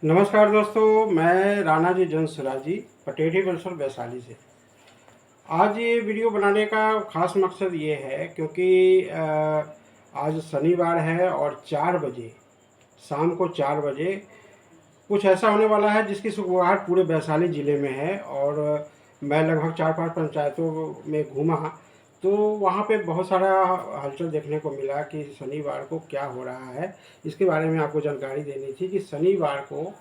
नमस्कार दोस्तों, मैं राणा जी जंसराज जी पटेढ़ी बलसर वैशाली से। आज ये वीडियो बनाने का ख़ास मकसद ये है क्योंकि आज शनिवार है और 4 बजे शाम को 4 बजे कुछ ऐसा होने वाला है जिसकी शुरुआत पूरे वैशाली ज़िले में है। और मैं लगभग 4-5 पंचायतों में घूमा तो वहाँ पे बहुत सारा हलचल देखने को मिला कि शनिवार को क्या हो रहा है। इसके बारे में आपको जानकारी देनी थी कि शनिवार को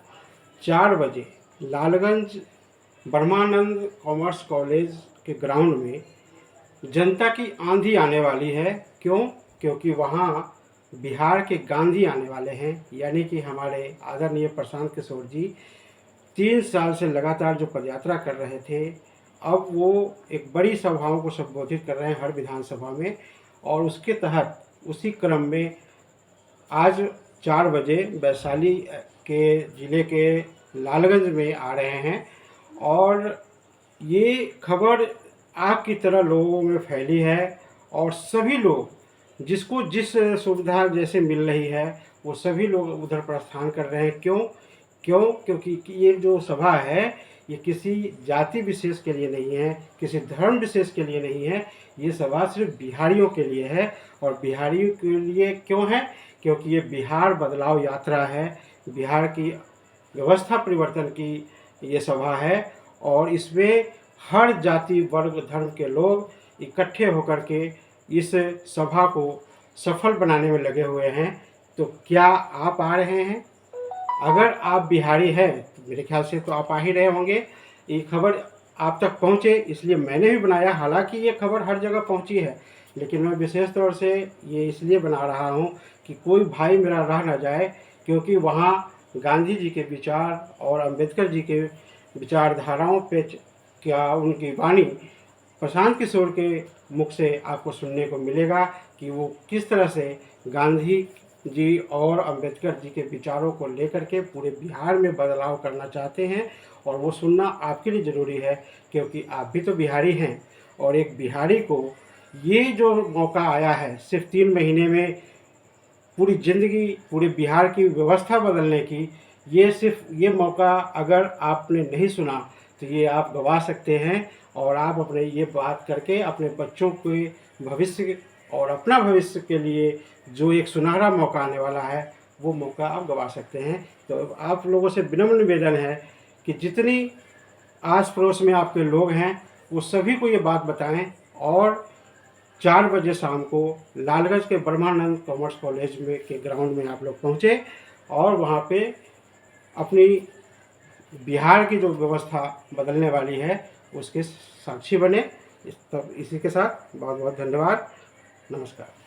4 बजे लालगंज ब्रह्मानंद कॉमर्स कॉलेज के ग्राउंड में जनता की आंधी आने वाली है। क्यों? क्योंकि वहाँ बिहार के गांधी आने वाले हैं, यानी कि हमारे आदरणीय प्रशांत किशोर जी 3 साल से लगातार जो पदयात्रा कर रहे थे, अब वो एक बड़ी सभाओं को संबोधित कर रहे हैं हर विधानसभा में। और उसके तहत उसी क्रम में आज 4 बजे वैशाली के ज़िले के लालगंज में आ रहे हैं। और ये खबर आग की तरह लोगों में फैली है और सभी लोग जिसको जिस सुविधा जैसे मिल रही है वो सभी लोग उधर प्रस्थान कर रहे हैं। क्योंकि ये जो सभा है ये किसी जाति विशेष के लिए नहीं है, किसी धर्म विशेष के लिए नहीं है। ये सभा सिर्फ बिहारियों के लिए है। और बिहारियों के लिए क्यों है? क्योंकि ये बिहार बदलाव यात्रा है, बिहार की व्यवस्था परिवर्तन की ये सभा है। और इसमें हर जाति वर्ग धर्म के लोग इकट्ठे होकर के इस सभा को सफल बनाने में लगे हुए हैं। तो क्या आप आ रहे हैं? अगर आप बिहारी हैं तो मेरे ख्याल से तो आप आ ही रहे होंगे। ये खबर आप तक पहुँचे इसलिए मैंने भी बनाया। हालांकि ये खबर हर जगह पहुँची है, लेकिन मैं विशेष तौर से ये इसलिए बना रहा हूँ कि कोई भाई मेरा रह ना जाए, क्योंकि वहाँ गांधी जी के विचार और अंबेडकर जी के विचारधाराओं पे क्या उनकी वाणी प्रशांत किशोर के मुख से आपको सुनने को मिलेगा कि वो किस तरह से गांधी जी और अंबेडकर जी के विचारों को लेकर के पूरे बिहार में बदलाव करना चाहते हैं। और वो सुनना आपके लिए ज़रूरी है, क्योंकि आप भी तो बिहारी हैं। और एक बिहारी को ये जो मौका आया है सिर्फ 3 महीने में पूरी ज़िंदगी पूरे बिहार की व्यवस्था बदलने की, ये सिर्फ ये मौका अगर आपने नहीं सुना तो ये आप गवा सकते हैं। और आप अपने ये बात करके अपने बच्चों के भविष्य और अपना भविष्य के लिए जो एक सुनहरा मौका आने वाला है वो मौका आप गवा सकते हैं। तो आप लोगों से विनम्र निवेदन है कि जितनी आस पड़ोस में आपके लोग हैं वो सभी को ये बात बताएं। और 4 बजे शाम को लालगंज के ब्रह्मानंद कॉमर्स कॉलेज में के ग्राउंड में आप लोग पहुँचे और वहाँ पे अपनी बिहार की जो व्यवस्था बदलने वाली है उसके साक्षी बने। इसी के साथ बहुत बहुत धन्यवाद। नमस्कार।